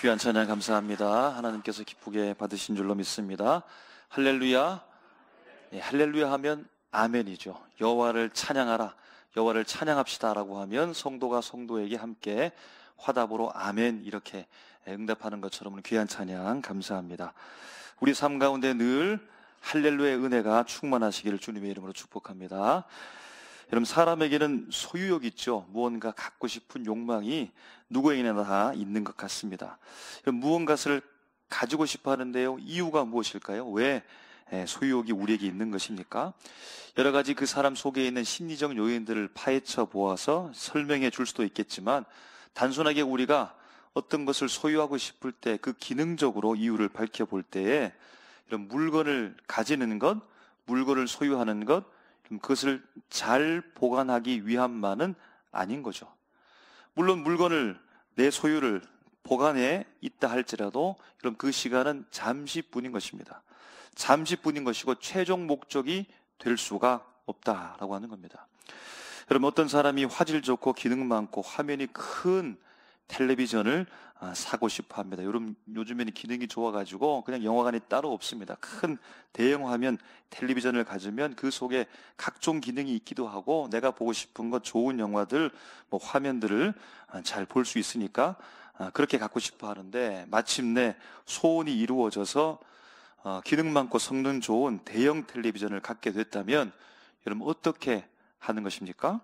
귀한 찬양 감사합니다. 하나님께서 기쁘게 받으신 줄로 믿습니다. 할렐루야. 할렐루야 하면 아멘이죠. 여호와를 찬양하라, 여호와를 찬양합시다라고 하면 성도가 성도에게 함께 화답으로 아멘 이렇게 응답하는 것처럼 귀한 찬양 감사합니다. 우리 삶 가운데 늘 할렐루야의 은혜가 충만하시기를 주님의 이름으로 축복합니다. 여러분, 사람에게는 소유욕 있죠. 무언가 갖고 싶은 욕망이 누구에게나 다 있는 것 같습니다. 무언가를 가지고 싶어 하는데요, 이유가 무엇일까요? 왜 소유욕이 우리에게 있는 것입니까? 여러 가지 그 사람 속에 있는 심리적 요인들을 파헤쳐 보아서 설명해 줄 수도 있겠지만, 단순하게 우리가 어떤 것을 소유하고 싶을 때 그 기능적으로 이유를 밝혀볼 때에 이런 물건을 가지는 것, 물건을 소유하는 것, 그것을 잘 보관하기 위함만은 아닌 거죠. 물론 물건을, 내 소유를 보관해 있다 할지라도 그럼 그 시간은 잠시뿐인 것입니다. 잠시뿐인 것이고 최종 목적이 될 수가 없다라고 하는 겁니다. 여러분, 어떤 사람이 화질 좋고 기능 많고 화면이 큰 텔레비전을 사고 싶어 합니다. 여러분, 요즘에는 기능이 좋아가지고 그냥 영화관이 따로 없습니다. 큰 대형 화면 텔레비전을 가지면 그 속에 각종 기능이 있기도 하고 내가 보고 싶은 것, 좋은 영화들, 화면들을 잘 볼 수 있으니까 그렇게 갖고 싶어 하는데, 마침내 소원이 이루어져서 기능 많고 성능 좋은 대형 텔레비전을 갖게 됐다면 여러분, 어떻게 하는 것입니까?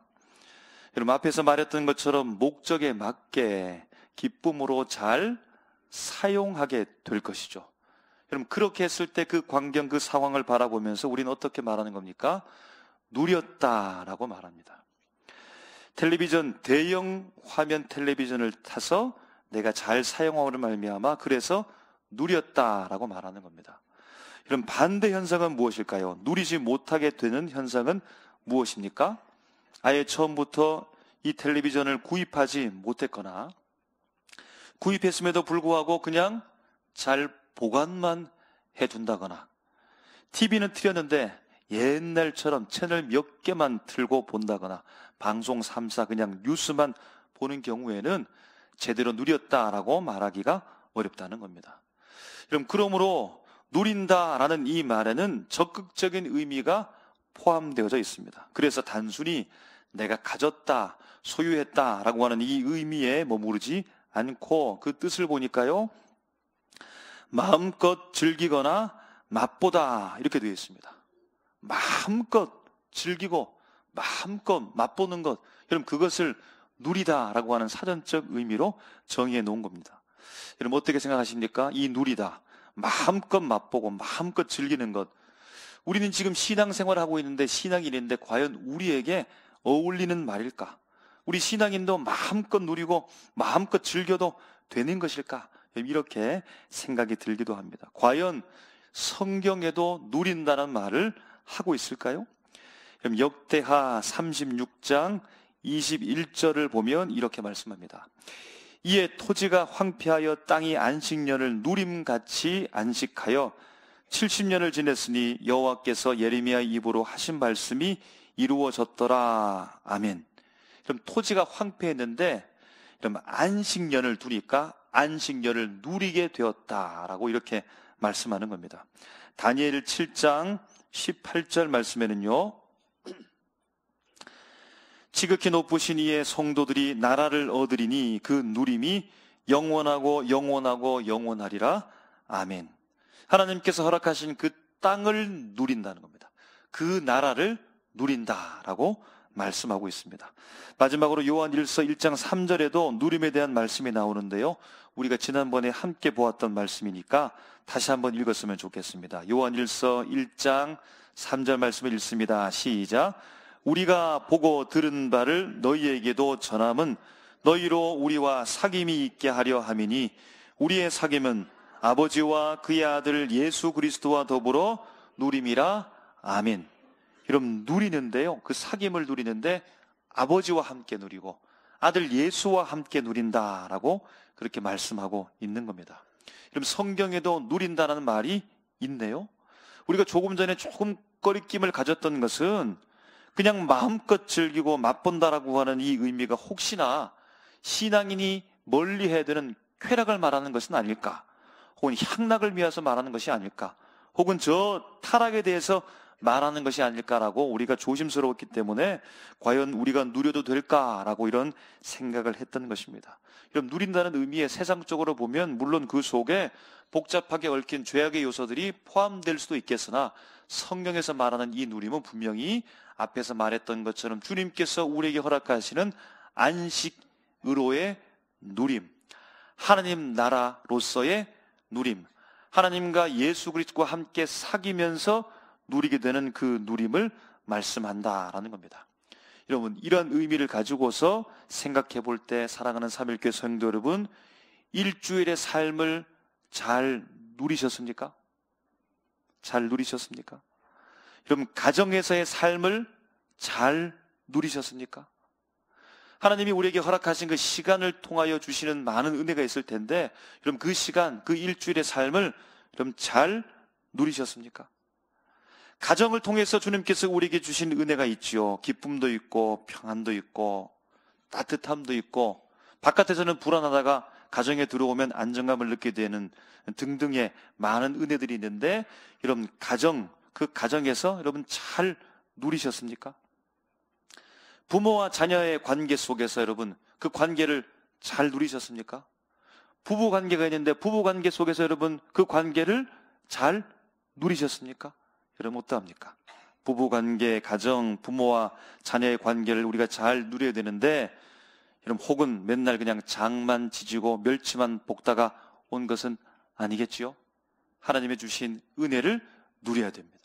여러분, 앞에서 말했던 것처럼 목적에 맞게 기쁨으로 잘 사용하게 될 것이죠. 여러분, 그렇게 했을 때 그 광경, 그 상황을 바라보면서 우리는 어떻게 말하는 겁니까? 누렸다라고 말합니다. 텔레비전, 대형 화면 텔레비전을 타서 내가 잘 사용하므로 말미암아 그래서 누렸다라고 말하는 겁니다. 여러분, 반대 현상은 무엇일까요? 누리지 못하게 되는 현상은 무엇입니까? 아예 처음부터 이 텔레비전을 구입하지 못했거나, 구입했음에도 불구하고 그냥 잘 보관만 해둔다거나, TV는 틀었는데 옛날처럼 채널 몇 개만 틀고 본다거나, 방송 3사 그냥 뉴스만 보는 경우에는 제대로 누렸다라고 말하기가 어렵다는 겁니다. 그러므로 누린다라는 이 말에는 적극적인 의미가 포함되어져 있습니다. 그래서 단순히 내가 가졌다, 소유했다라고 하는 이 의미에 머무르지 않고 그 뜻을 보니까요, 마음껏 즐기거나 맛보다 이렇게 되어 있습니다. 마음껏 즐기고 마음껏 맛보는 것, 여러분, 그것을 누리다라고 하는 사전적 의미로 정의해 놓은 겁니다. 여러분, 어떻게 생각하십니까? 이 누리다, 마음껏 맛보고 마음껏 즐기는 것, 우리는 지금 신앙생활을 하고 있는데, 신앙인인데 과연 우리에게 어울리는 말일까? 우리 신앙인도 마음껏 누리고 마음껏 즐겨도 되는 것일까? 이렇게 생각이 들기도 합니다. 과연 성경에도 누린다는 말을 하고 있을까요? 그럼 역대하 36장 21절을 보면 이렇게 말씀합니다. 이에 토지가 황폐하여 땅이 안식년을 누림같이 안식하여 70년을 지냈으니 여호와께서 예레미야 입으로 하신 말씀이 이루어졌더라. 아멘. 그럼 토지가 황폐했는데, 그럼 안식년을 두니까 안식년을 누리게 되었다라고 이렇게 말씀하는 겁니다. 다니엘 7장 18절 말씀에는요, 지극히 높으신 이의 성도들이 나라를 얻으리니 그 누림이 영원하고 영원하고 영원하리라. 아멘. 하나님께서 허락하신 그 땅을 누린다는 겁니다. 그 나라를 누린다라고 말씀하고 있습니다. 마지막으로 요한일서 1장 3절에도 누림에 대한 말씀이 나오는데요, 우리가 지난번에 함께 보았던 말씀이니까 다시 한번 읽었으면 좋겠습니다. 요한일서 1장 3절 말씀을 읽습니다. 시작. 우리가 보고 들은 바를 너희에게도 전함은 너희로 우리와 사귐이 있게 하려 함이니 우리의 사귐은 아버지와 그의 아들 예수 그리스도와 더불어 누림이라. 아멘. 여러분, 누리는데요, 그 사귐을 누리는데 아버지와 함께 누리고 아들 예수와 함께 누린다라고 그렇게 말씀하고 있는 겁니다. 그럼 성경에도 누린다는 말이 있네요. 우리가 조금 전에 조금 꺼리낌을 가졌던 것은 그냥 마음껏 즐기고 맛본다라고 하는 이 의미가 혹시나 신앙인이 멀리 해야 되는 쾌락을 말하는 것은 아닐까? 혹은 향락을 위해서 말하는 것이 아닐까? 혹은 저 타락에 대해서 말하는 것이 아닐까라고 우리가 조심스러웠기 때문에 과연 우리가 누려도 될까라고 이런 생각을 했던 것입니다. 그럼 누린다는 의미의 세상적으로 보면 물론 그 속에 복잡하게 얽힌 죄악의 요소들이 포함될 수도 있겠으나 성경에서 말하는 이 누림은 분명히 앞에서 말했던 것처럼 주님께서 우리에게 허락하시는 안식으로의 누림, 하나님 나라로서의 누림, 하나님과 예수 그리스도와 함께 사귀면서 누리게 되는 그 누림을 말씀한다라는 겁니다. 여러분, 이런 의미를 가지고서 생각해 볼 때 사랑하는 삼일교회 성도 여러분, 일주일의 삶을 잘 누리셨습니까? 잘 누리셨습니까? 여러분, 가정에서의 삶을 잘 누리셨습니까? 하나님이 우리에게 허락하신 그 시간을 통하여 주시는 많은 은혜가 있을 텐데, 여러분 그 시간, 그 일주일의 삶을 여러분 잘 누리셨습니까? 가정을 통해서 주님께서 우리에게 주신 은혜가 있지요. 기쁨도 있고 평안도 있고 따뜻함도 있고, 바깥에서는 불안하다가 가정에 들어오면 안정감을 느끼게 되는 등등의 많은 은혜들이 있는데, 여러분 그 가정에서 여러분 잘 누리셨습니까? 부모와 자녀의 관계 속에서 여러분 그 관계를 잘 누리셨습니까? 부부 관계가 있는데 부부 관계 속에서 여러분 그 관계를 잘 누리셨습니까? 여러분 어떠합니까? 부부 관계, 가정, 부모와 자녀의 관계를 우리가 잘 누려야 되는데, 여러분 혹은 맨날 그냥 장만 지지고 멸치만 볶다가 온 것은 아니겠지요? 하나님의 주신 은혜를 누려야 됩니다.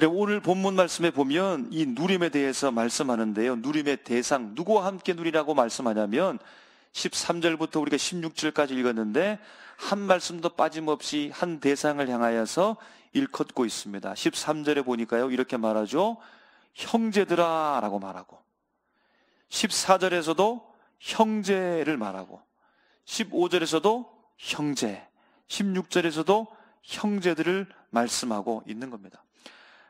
오늘 본문 말씀에 보면 이 누림에 대해서 말씀하는데요, 누림의 대상, 누구와 함께 누리라고 말씀하냐면 13절부터 우리가 16절까지 읽었는데 한 말씀도 빠짐없이 한 대상을 향하여서 일컫고 있습니다. 13절에 보니까요 이렇게 말하죠. 형제들아 라고 말하고, 14절에서도 형제를 말하고, 15절에서도 형제, 16절에서도 형제들을 말씀하고 있는 겁니다.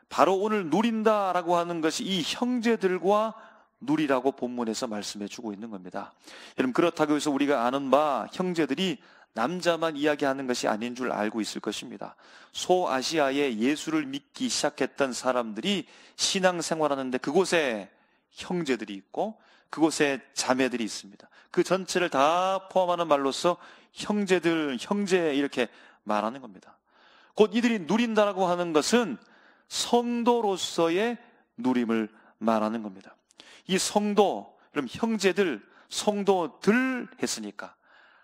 바로 오늘 누린다라고 하는 것이 이 형제들과 누리라고 본문에서 말씀해 주고 있는 겁니다. 여러분 그렇다고 해서 우리가 아는 바 형제들이 남자만 이야기하는 것이 아닌 줄 알고 있을 것입니다. 소아시아에 예수를 믿기 시작했던 사람들이 신앙생활하는데 그곳에 형제들이 있고 그곳에 자매들이 있습니다. 그 전체를 다 포함하는 말로서 형제들, 형제 이렇게 말하는 겁니다. 곧 이들이 누린다라고 하는 것은 성도로서의 누림을 말하는 겁니다. 이 성도, 그럼 형제들, 성도들 했으니까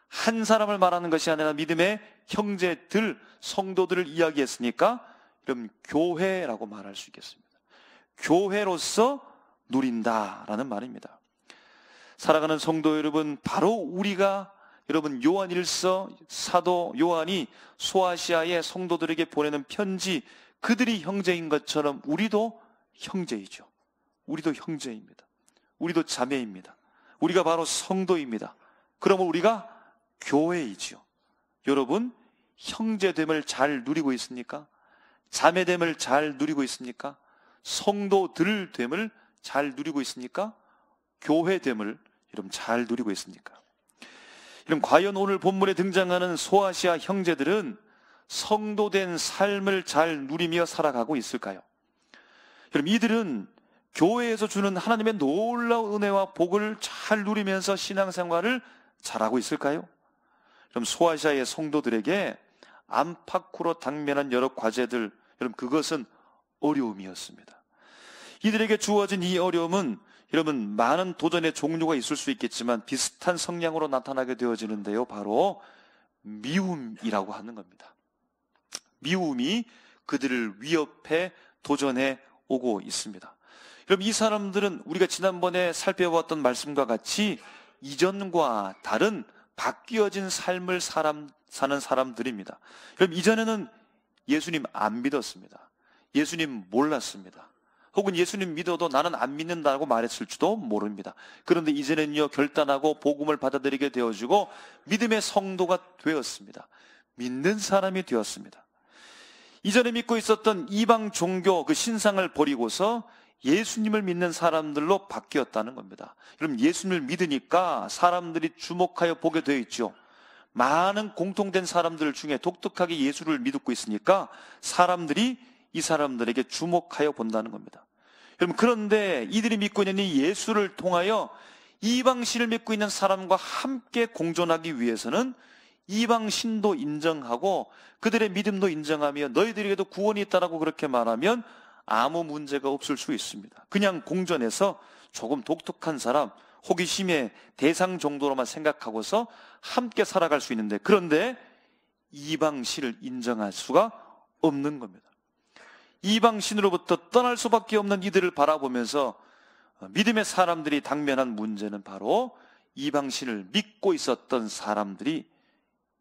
한 사람을 말하는 것이 아니라 믿음의 형제들, 성도들을 이야기했으니까 그럼 교회라고 말할 수 있겠습니다. 교회로서 누린다라는 말입니다. 사랑하는 성도 여러분, 바로 우리가 여러분 요한일서 사도 요한이 소아시아의 성도들에게 보내는 편지, 그들이 형제인 것처럼 우리도 형제이죠. 우리도 형제입니다. 우리도 자매입니다. 우리가 바로 성도입니다. 그러면 우리가 교회이죠. 여러분 형제됨을 잘 누리고 있습니까? 자매됨을 잘 누리고 있습니까? 성도들됨을 잘 누리고 있습니까? 교회됨을 여러분 잘 누리고 있습니까? 여러분 과연 오늘 본문에 등장하는 소아시아 형제들은 성도된 삶을 잘 누리며 살아가고 있을까요? 여러분 이들은 교회에서 주는 하나님의 놀라운 은혜와 복을 잘 누리면서 신앙생활을 잘하고 있을까요? 그럼 소아시아의 성도들에게 안팎으로 당면한 여러 과제들, 여러분 그것은 어려움이었습니다. 이들에게 주어진 이 어려움은 여러분 많은 도전의 종류가 있을 수 있겠지만 비슷한 성향으로 나타나게 되어지는데요, 바로 미움이라고 하는 겁니다. 미움이 그들을 위협해 도전해 오고 있습니다. 여러분 이 사람들은 우리가 지난번에 살펴봤던 말씀과 같이 이전과 다른 바뀌어진 삶을 사는 사람들입니다. 여러분 이전에는 예수님 안 믿었습니다. 예수님 몰랐습니다. 혹은 예수님 믿어도 나는 안 믿는다고 말했을지도 모릅니다. 그런데 이제는요 결단하고 복음을 받아들이게 되어지고 믿음의 성도가 되었습니다. 믿는 사람이 되었습니다. 이전에 믿고 있었던 이방 종교 그 신상을 버리고서 예수님을 믿는 사람들로 바뀌었다는 겁니다. 여러분 예수님을 믿으니까 사람들이 주목하여 보게 되어 있죠. 많은 공통된 사람들 중에 독특하게 예수를 믿고 있으니까 사람들이 이 사람들에게 주목하여 본다는 겁니다. 여러분, 그런데 이들이 믿고 있는 이 예수를 통하여 이방신을 믿고 있는 사람과 함께 공존하기 위해서는 이방신도 인정하고 그들의 믿음도 인정하며 너희들에게도 구원이 있다라고 그렇게 말하면 아무 문제가 없을 수 있습니다. 그냥 공존해서 조금 독특한 사람, 호기심의 대상 정도로만 생각하고서 함께 살아갈 수 있는데, 그런데 이방신을 인정할 수가 없는 겁니다. 이방신으로부터 떠날 수밖에 없는 이들을 바라보면서 믿음의 사람들이 당면한 문제는 바로 이방신을 믿고 있었던 사람들이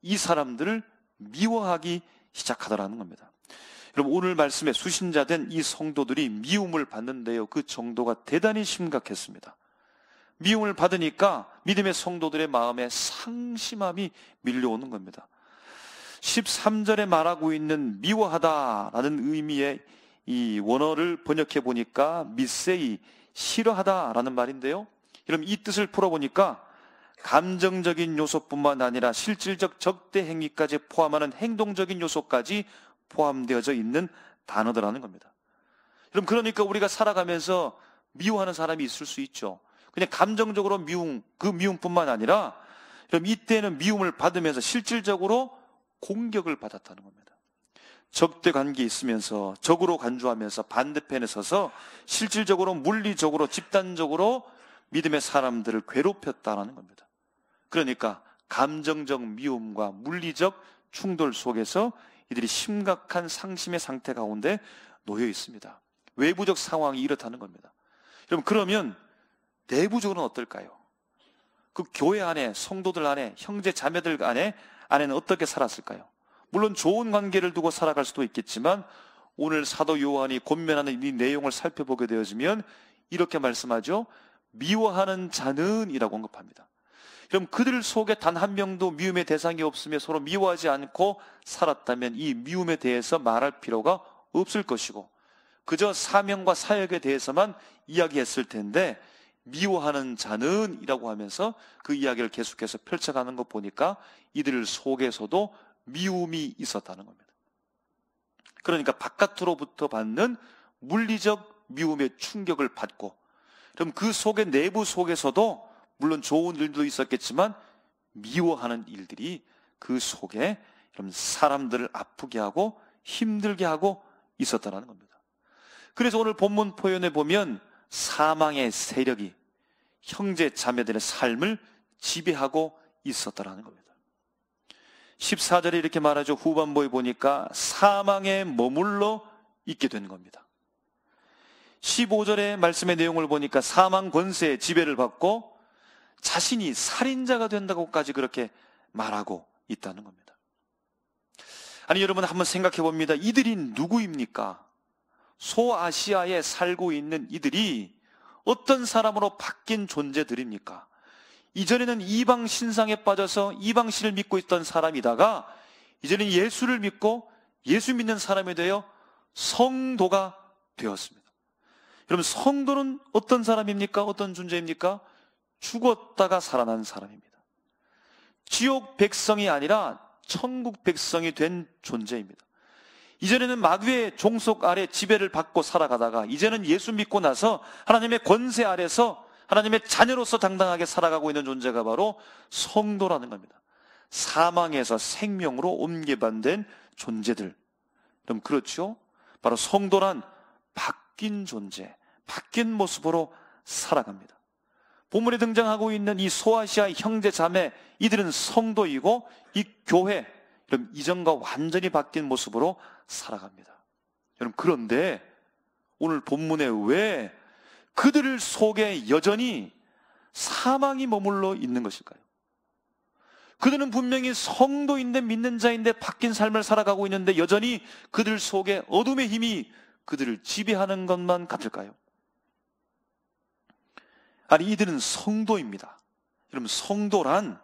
이 사람들을 미워하기 시작하더라는 겁니다. 여러분, 오늘 말씀에 수신자된 이 성도들이 미움을 받는데요, 그 정도가 대단히 심각했습니다. 미움을 받으니까 믿음의 성도들의 마음에 상심함이 밀려오는 겁니다. 13절에 말하고 있는 미워하다라는 의미의 이 원어를 번역해 보니까 미세이, 싫어하다라는 말인데요, 그럼 이 뜻을 풀어보니까 감정적인 요소뿐만 아니라 실질적 적대 행위까지 포함하는 행동적인 요소까지 포함되어져 있는 단어더라는 겁니다. 여러분, 그러니까 우리가 살아가면서 미워하는 사람이 있을 수 있죠. 그냥 감정적으로 미움, 그 미움뿐만 아니라 그럼 이때는 미움을 받으면서 실질적으로 공격을 받았다는 겁니다. 적대 관계에 있으면서 적으로 간주하면서 반대편에 서서 실질적으로 물리적으로 집단적으로 믿음의 사람들을 괴롭혔다는 겁니다. 그러니까 감정적 미움과 물리적 충돌 속에서 이들이 심각한 상심의 상태 가운데 놓여 있습니다. 외부적 상황이 이렇다는 겁니다. 여러분, 그러면 내부적으로는 어떨까요? 그 교회 안에, 성도들 안에, 형제 자매들 안에는 어떻게 살았을까요? 물론 좋은 관계를 두고 살아갈 수도 있겠지만 오늘 사도 요한이 권면하는 이 내용을 살펴보게 되어지면 이렇게 말씀하죠. 미워하는 자는 이라고 언급합니다. 그럼 그들 속에 단 한 명도 미움의 대상이 없으며 서로 미워하지 않고 살았다면 이 미움에 대해서 말할 필요가 없을 것이고 그저 사명과 사역에 대해서만 이야기했을 텐데, 미워하는 자는 이라고 하면서 그 이야기를 계속해서 펼쳐가는 거 보니까 이들 속에서도 미움이 있었다는 겁니다. 그러니까 바깥으로부터 받는 물리적 미움의 충격을 받고, 그럼 그 속에 내부 속에서도 물론 좋은 일도 있었겠지만 미워하는 일들이 그 속에 사람들을 아프게 하고 힘들게 하고 있었다는 겁니다. 그래서 오늘 본문 표현에 보면 사망의 세력이 형제 자매들의 삶을 지배하고 있었다는 겁니다. 14절에 이렇게 말하죠. 후반부에 보니까 사망에 머물러 있게 된 겁니다. 15절의 말씀의 내용을 보니까 사망 권세의 지배를 받고 자신이 살인자가 된다고까지 그렇게 말하고 있다는 겁니다. 아니, 여러분 한번 생각해 봅니다. 이들이 누구입니까? 소아시아에 살고 있는 이들이 어떤 사람으로 바뀐 존재들입니까? 이전에는 이방 신상에 빠져서 이방신을 믿고 있던 사람이다가 이제는 예수를 믿고 예수 믿는 사람이 되어 성도가 되었습니다. 여러분, 성도는 어떤 사람입니까? 어떤 존재입니까? 죽었다가 살아난 사람입니다. 지옥 백성이 아니라 천국 백성이 된 존재입니다. 이전에는 마귀의 종속 아래 지배를 받고 살아가다가 이제는 예수 믿고 나서 하나님의 권세 아래서 하나님의 자녀로서 당당하게 살아가고 있는 존재가 바로 성도라는 겁니다. 사망에서 생명으로 옮겨받는 존재들. 그럼 그렇죠? 바로 성도란 바뀐 존재, 바뀐 모습으로 살아갑니다. 본문에 등장하고 있는 이 소아시아의 형제 자매, 이들은 성도이고 이 교회, 그럼 이전과 완전히 바뀐 모습으로 살아갑니다. 여러분, 그런데 오늘 본문에 왜 그들 속에 여전히 사망이 머물러 있는 것일까요? 그들은 분명히 성도인데 믿는 자인데 바뀐 삶을 살아가고 있는데 여전히 그들 속에 어둠의 힘이 그들을 지배하는 것만 같을까요? 아니, 이들은 성도입니다. 여러분, 성도란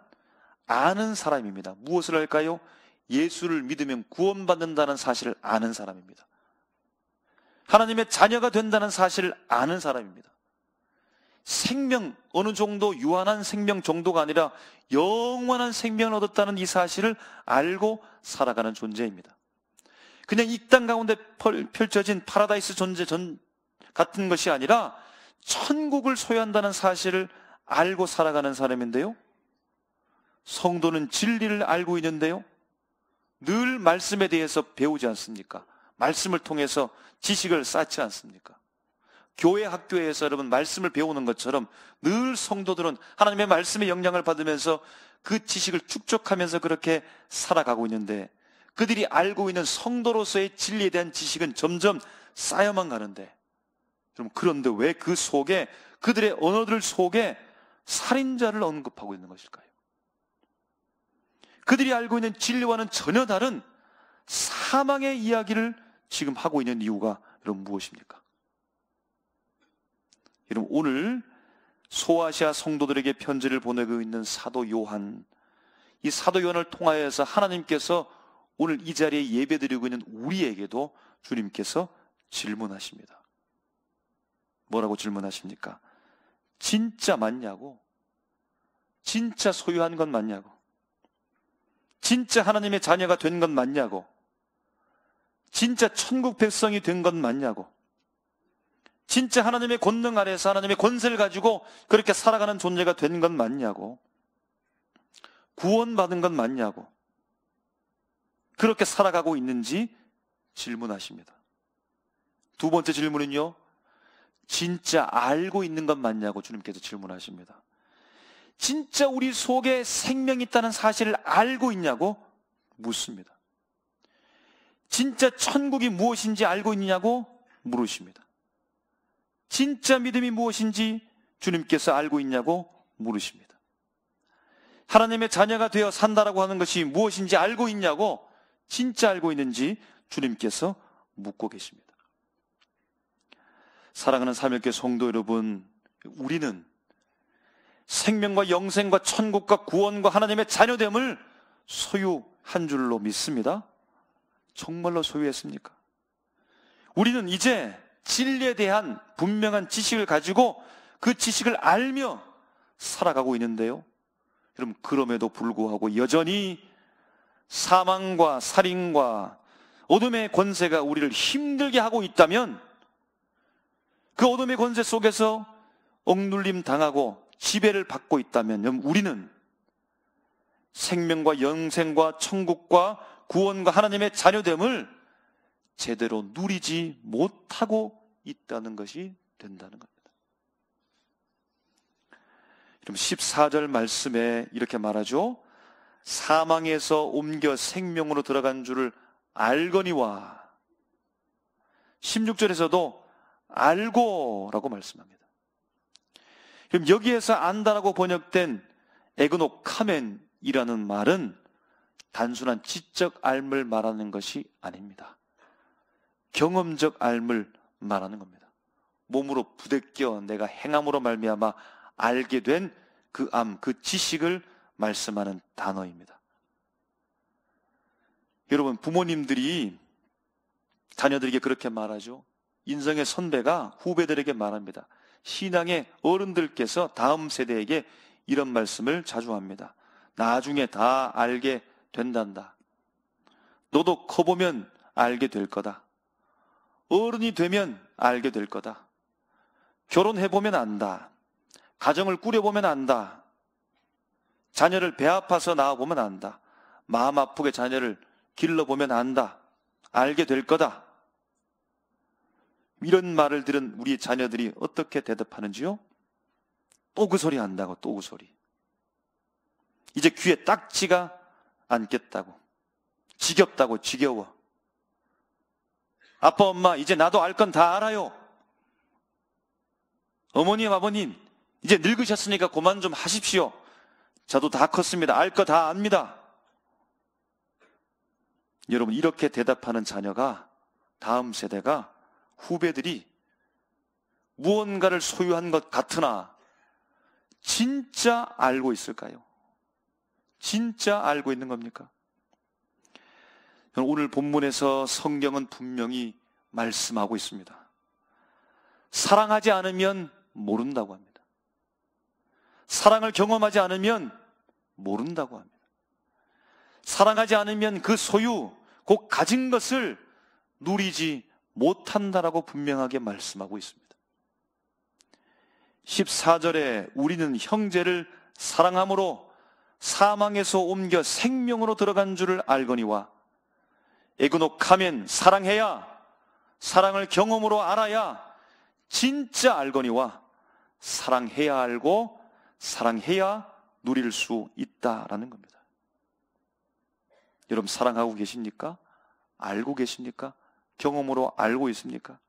아는 사람입니다. 무엇을 할까요? 예수를 믿으면 구원받는다는 사실을 아는 사람입니다. 하나님의 자녀가 된다는 사실을 아는 사람입니다. 생명, 어느 정도 유한한 생명 정도가 아니라 영원한 생명을 얻었다는 이 사실을 알고 살아가는 존재입니다. 그냥 이 땅 가운데 펼쳐진 파라다이스 존재 같은 것이 아니라 천국을 소유한다는 사실을 알고 살아가는 사람인데요. 성도는 진리를 알고 있는데요. 늘 말씀에 대해서 배우지 않습니까? 말씀을 통해서 지식을 쌓지 않습니까? 교회 학교에서 여러분 말씀을 배우는 것처럼 늘 성도들은 하나님의 말씀의 영향을 받으면서 그 지식을 축적하면서 그렇게 살아가고 있는데, 그들이 알고 있는 성도로서의 진리에 대한 지식은 점점 쌓여만 가는데, 그런데 왜 그 속에, 그들의 언어들 속에 살인자를 언급하고 있는 것일까요? 그들이 알고 있는 진리와는 전혀 다른 사망의 이야기를 지금 하고 있는 이유가 여러분 무엇입니까? 여러분, 오늘 소아시아 성도들에게 편지를 보내고 있는 사도 요한, 이 사도 요한을 통하여서 하나님께서 오늘 이 자리에 예배드리고 있는 우리에게도 주님께서 질문하십니다. 뭐라고 질문하십니까? 진짜 맞냐고? 진짜 소유한 건 맞냐고? 진짜 하나님의 자녀가 된 건 맞냐고? 진짜 천국 백성이 된 건 맞냐고? 진짜 하나님의 권능 아래서 하나님의 권세를 가지고 그렇게 살아가는 존재가 된 건 맞냐고? 구원받은 건 맞냐고? 그렇게 살아가고 있는지 질문하십니다. 두 번째 질문은요, 진짜 알고 있는 건 맞냐고 주님께서 질문하십니다. 진짜 우리 속에 생명이 있다는 사실을 알고 있냐고 묻습니다. 진짜 천국이 무엇인지 알고 있냐고 물으십니다. 진짜 믿음이 무엇인지 주님께서 알고 있냐고 물으십니다. 하나님의 자녀가 되어 산다라고 하는 것이 무엇인지 알고 있냐고, 진짜 알고 있는지 주님께서 묻고 계십니다. 사랑하는 삼일교회 성도 여러분, 우리는 생명과 영생과 천국과 구원과 하나님의 자녀됨을 소유한 줄로 믿습니다. 정말로 소유했습니까? 우리는 이제 진리에 대한 분명한 지식을 가지고 그 지식을 알며 살아가고 있는데요. 여러분, 그럼에도 불구하고 여전히 사망과 살인과 어둠의 권세가 우리를 힘들게 하고 있다면, 그 어둠의 권세 속에서 억눌림 당하고 지배를 받고 있다면, 우리는 생명과 영생과 천국과 구원과 하나님의 자녀됨을 제대로 누리지 못하고 있다는 것이 된다는 겁니다. 그럼 14절 말씀에 이렇게 말하죠. 사망에서 옮겨 생명으로 들어간 줄을 알거니와, 16절에서도 알고라고 말씀합니다. 그럼 여기에서 안다라고 번역된 에그노카멘이라는 말은 단순한 지적 알을 말하는 것이 아닙니다. 경험적 알을 말하는 겁니다. 몸으로 부대껴 내가 행함으로 말미암아 알게 된 그 암, 그 지식을 말씀하는 단어입니다. 여러분, 부모님들이 자녀들에게 그렇게 말하죠. 인생의 선배가 후배들에게 말합니다. 신앙의 어른들께서 다음 세대에게 이런 말씀을 자주 합니다. 나중에 다 알게 된단다. 너도 커보면 알게 될 거다. 어른이 되면 알게 될 거다. 결혼해보면 안다. 가정을 꾸려보면 안다. 자녀를 배 아파서 낳아보면 안다. 마음 아프게 자녀를 길러보면 안다. 알게 될 거다. 이런 말을 들은 우리 자녀들이 어떻게 대답하는지요? 또 그 소리 한다고, 또 그 소리. 이제 귀에 딱지가 않겠다고, 지겹다고, 지겨워. 아빠, 엄마, 이제 나도 알 건 다 알아요. 어머님, 아버님, 이제 늙으셨으니까 그만 좀 하십시오. 저도 다 컸습니다. 알 거 다 압니다. 여러분, 이렇게 대답하는 자녀가, 다음 세대가, 후배들이 무언가를 소유한 것 같으나 진짜 알고 있을까요? 진짜 알고 있는 겁니까? 오늘 본문에서 성경은 분명히 말씀하고 있습니다. 사랑하지 않으면 모른다고 합니다. 사랑을 경험하지 않으면 모른다고 합니다. 사랑하지 않으면 그 소유, 곧 가진 것을 누리지 못한다라고 분명하게 말씀하고 있습니다. 14절에 우리는 형제를 사랑함으로 사망에서 옮겨 생명으로 들어간 줄을 알거니와, 에그녹하면 사랑해야, 사랑을 경험으로 알아야 진짜 알거니와, 사랑해야 알고 사랑해야 누릴 수 있다라는 겁니다. 여러분, 사랑하고 계십니까? 알고 계십니까? 경험으로 알고 있습니까?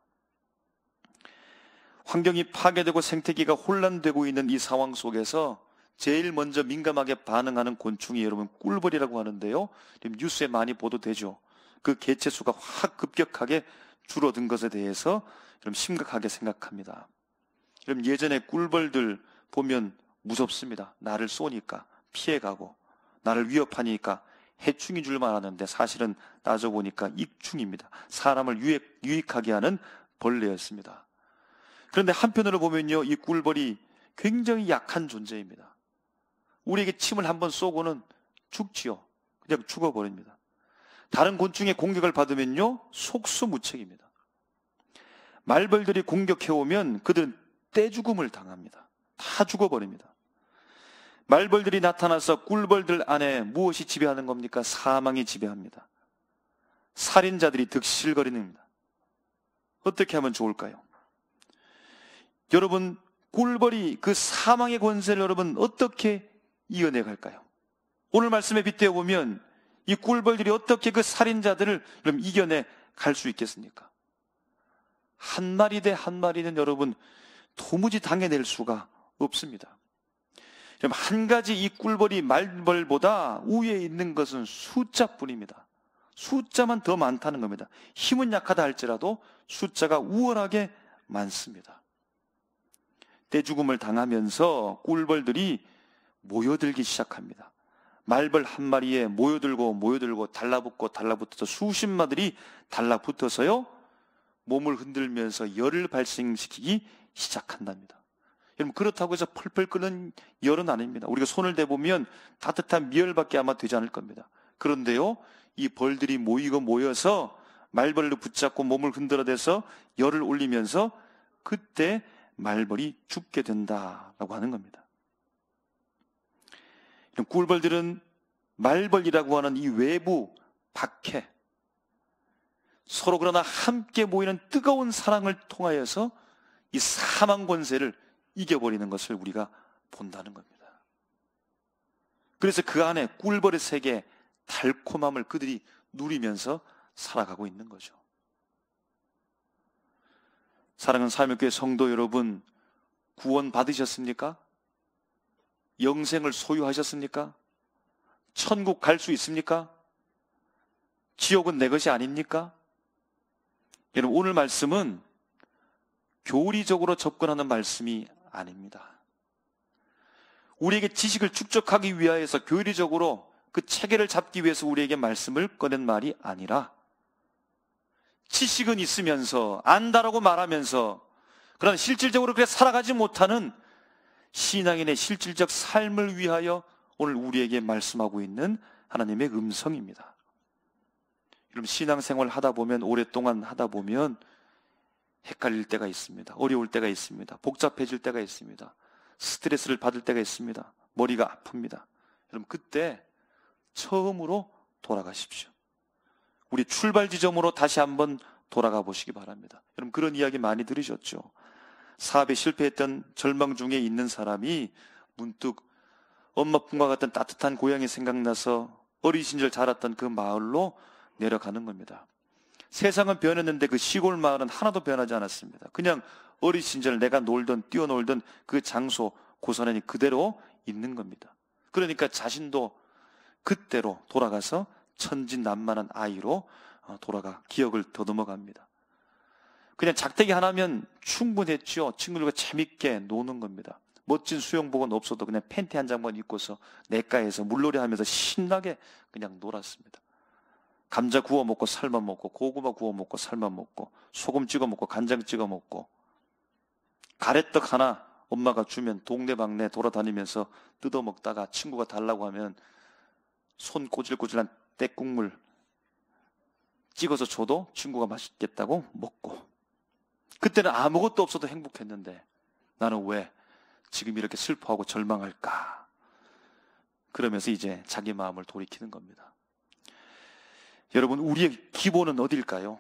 환경이 파괴되고 생태계가 혼란되고 있는 이 상황 속에서 제일 먼저 민감하게 반응하는 곤충이 여러분 꿀벌이라고 하는데요, 뉴스에 많이 보도되죠. 그 개체 수가 확 급격하게 줄어든 것에 대해서 좀 심각하게 생각합니다. 여러분, 예전에 꿀벌들 보면 무섭습니다. 나를 쏘니까 피해가고, 나를 위협하니까 해충인 줄만 알았는데 사실은 따져보니까 익충입니다. 사람을 유익하게 하는 벌레였습니다. 그런데 한편으로 보면요, 이 꿀벌이 굉장히 약한 존재입니다. 우리에게 침을 한번 쏘고는 죽지요. 그냥 죽어버립니다. 다른 곤충의 공격을 받으면요, 속수무책입니다. 말벌들이 공격해오면 그들은 떼죽음을 당합니다. 다 죽어버립니다. 말벌들이 나타나서 꿀벌들 안에 무엇이 지배하는 겁니까? 사망이 지배합니다. 살인자들이 득실거리는입니다. 어떻게 하면 좋을까요? 여러분, 꿀벌이 그 사망의 권세를 여러분 어떻게 이겨내 갈까요? 오늘 말씀에 빗대어 보면 이 꿀벌들이 어떻게 그 살인자들을 그럼 이겨내 갈 수 있겠습니까? 한 마리 대 한 마리는 여러분 도무지 당해낼 수가 없습니다. 한 가지 이 꿀벌이 말벌보다 우위에 있는 것은 숫자뿐입니다. 숫자만 더 많다는 겁니다. 힘은 약하다 할지라도 숫자가 우월하게 많습니다. 떼죽음을 당하면서 꿀벌들이 모여들기 시작합니다. 말벌 한 마리에 모여들고 달라붙어서 수십 마들이 달라붙어서요, 몸을 흔들면서 열을 발생시키기 시작한답니다. 여러분, 그렇다고 해서 펄펄 끓는 열은 아닙니다. 우리가 손을 대보면 따뜻한 미열밖에 아마 되지 않을 겁니다. 그런데요, 이 벌들이 모여서 말벌로 붙잡고 몸을 흔들어대서 열을 올리면서 그때 말벌이 죽게 된다라고 하는 겁니다. 꿀벌들은 말벌이라고 하는 이 외부 박해, 서로 그러나 함께 모이는 뜨거운 사랑을 통하여서 이 사망 권세를 이겨버리는 것을 우리가 본다는 겁니다. 그래서 그 안에 꿀벌의 세계 달콤함을 그들이 누리면서 살아가고 있는 거죠. 사랑하는 삶의교회 성도 여러분, 구원 받으셨습니까? 영생을 소유하셨습니까? 천국 갈 수 있습니까? 지옥은 내 것이 아닙니까? 여러분, 오늘 말씀은 교리적으로 접근하는 말씀이 아닙니다. 우리에게 지식을 축적하기 위하여서 교리적으로 그 체계를 잡기 위해서 우리에게 말씀을 꺼낸 말이 아니라, 지식은 있으면서 안다라고 말하면서 그러나 실질적으로 그렇게 살아가지 못하는 신앙인의 실질적 삶을 위하여 오늘 우리에게 말씀하고 있는 하나님의 음성입니다. 여러분, 신앙생활 하다 보면, 오랫동안 하다 보면 헷갈릴 때가 있습니다. 어려울 때가 있습니다. 복잡해질 때가 있습니다. 스트레스를 받을 때가 있습니다. 머리가 아픕니다. 여러분, 그때 처음으로 돌아가십시오. 우리 출발 지점으로 다시 한번 돌아가 보시기 바랍니다. 여러분, 그런 이야기 많이 들으셨죠? 사업에 실패했던 절망 중에 있는 사람이 문득 엄마 품과 같은 따뜻한 고향이 생각나서 어린 시절 자랐던 그 마을로 내려가는 겁니다. 세상은 변했는데 그 시골 마을은 하나도 변하지 않았습니다. 그냥 어린 시절 내가 놀던 뛰어놀던 그 장소, 고선이 그대로 있는 겁니다. 그러니까 자신도 그때로 돌아가서 천진난만한 아이로 돌아가 기억을 더듬어 갑니다. 그냥 작대기 하나면 충분했죠. 친구들과 재밌게 노는 겁니다. 멋진 수영복은 없어도 그냥 팬티 한 장만 입고서 냇가에서 물놀이 하면서 신나게 그냥 놀았습니다. 감자 구워 먹고 삶아 먹고, 고구마 구워 먹고 삶아 먹고, 소금 찍어 먹고, 간장 찍어 먹고, 가래떡 하나 엄마가 주면 동네방네 돌아다니면서 뜯어먹다가 친구가 달라고 하면 손 꼬질꼬질한 떼국물 찍어서 줘도 친구가 맛있겠다고 먹고, 그때는 아무것도 없어도 행복했는데 나는 왜 지금 이렇게 슬퍼하고 절망할까? 그러면서 이제 자기 마음을 돌이키는 겁니다. 여러분, 우리의 기본은 어디일까요?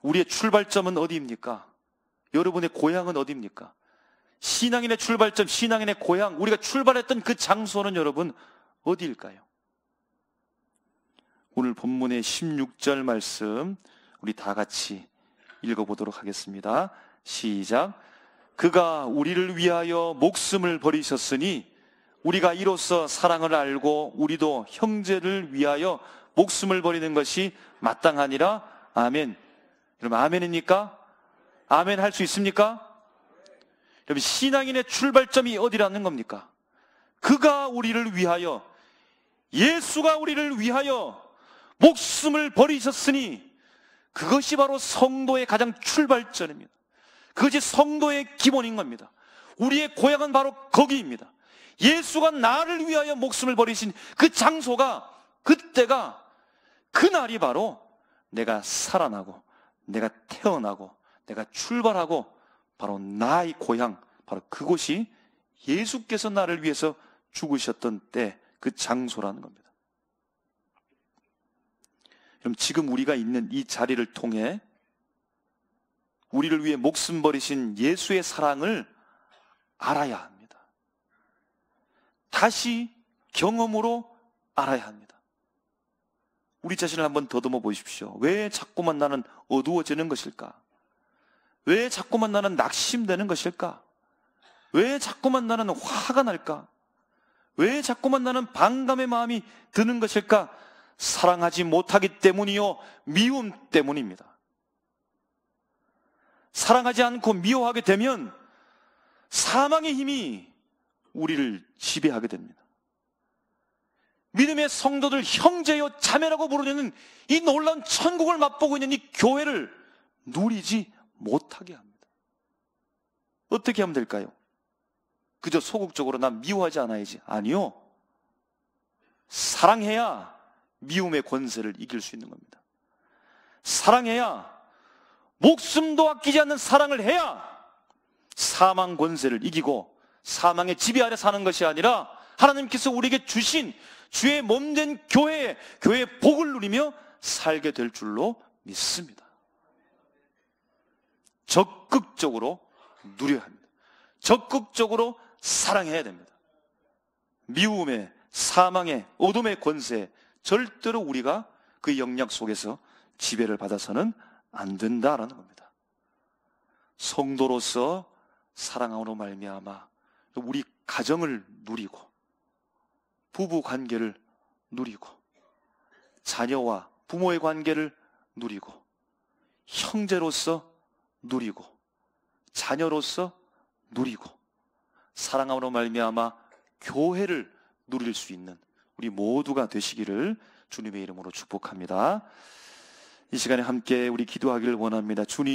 우리의 출발점은 어디입니까? 여러분의 고향은 어디입니까? 신앙인의 출발점, 신앙인의 고향, 우리가 출발했던 그 장소는 여러분 어디일까요? 오늘 본문의 16절 말씀 우리 다 같이 읽어보도록 하겠습니다. 시작. 그가 우리를 위하여 목숨을 버리셨으니 우리가 이로써 사랑을 알고 우리도 형제를 위하여 목숨을 버리는 것이 마땅하니라. 아멘. 여러분, 아멘입니까? 아멘 할 수 있습니까? 여러분, 신앙인의 출발점이 어디라는 겁니까? 그가 우리를 위하여, 예수가 우리를 위하여 목숨을 버리셨으니 그것이 바로 성도의 가장 출발점입니다. 그것이 성도의 기본인 겁니다. 우리의 고향은 바로 거기입니다. 예수가 나를 위하여 목숨을 버리신 그 장소가, 그때가, 그날이 바로 내가 살아나고 내가 태어나고 내가 출발하고 바로 나의 고향, 바로 그곳이 예수께서 나를 위해서 죽으셨던 때, 그 장소라는 겁니다. 그럼 지금 우리가 있는 이 자리를 통해 우리를 위해 목숨 버리신 예수의 사랑을 알아야 합니다. 다시 경험으로 알아야 합니다. 우리 자신을 한번 더듬어 보십시오. 왜 자꾸만 나는 어두워지는 것일까? 왜 자꾸만 나는 낙심되는 것일까? 왜 자꾸만 나는 화가 날까? 왜 자꾸만 나는 반감의 마음이 드는 것일까? 사랑하지 못하기 때문이요, 미움 때문입니다. 사랑하지 않고 미워하게 되면 사망의 힘이 우리를 지배하게 됩니다. 믿음의 성도들 형제요 자매라고 부르는 이 놀라운 천국을 맛보고 있는 이 교회를 누리지 못하게 합니다. 어떻게 하면 될까요? 그저 소극적으로 난 미워하지 않아야지. 아니요. 사랑해야 미움의 권세를 이길 수 있는 겁니다. 사랑해야, 목숨도 아끼지 않는 사랑을 해야 사망 권세를 이기고 사망의 지배 아래 사는 것이 아니라 하나님께서 우리에게 주신 주의 몸된 교회의 복을 누리며 살게 될 줄로 믿습니다. 적극적으로 누려야 합니다. 적극적으로 사랑해야 됩니다. 미움의, 사망의, 어둠의 권세, 절대로 우리가 그 영향 속에서 지배를 받아서는 안 된다라는 겁니다. 성도로서 사랑함으로 말미암아 우리 가정을 누리고, 부부 관계를 누리고, 자녀와 부모의 관계를 누리고, 형제로서 누리고, 자녀로서 누리고, 사랑함으로 말미암아 교회를 누릴 수 있는 우리 모두가 되시기를 주님의 이름으로 축복합니다. 이 시간에 함께 우리 기도하기를 원합니다. 주님,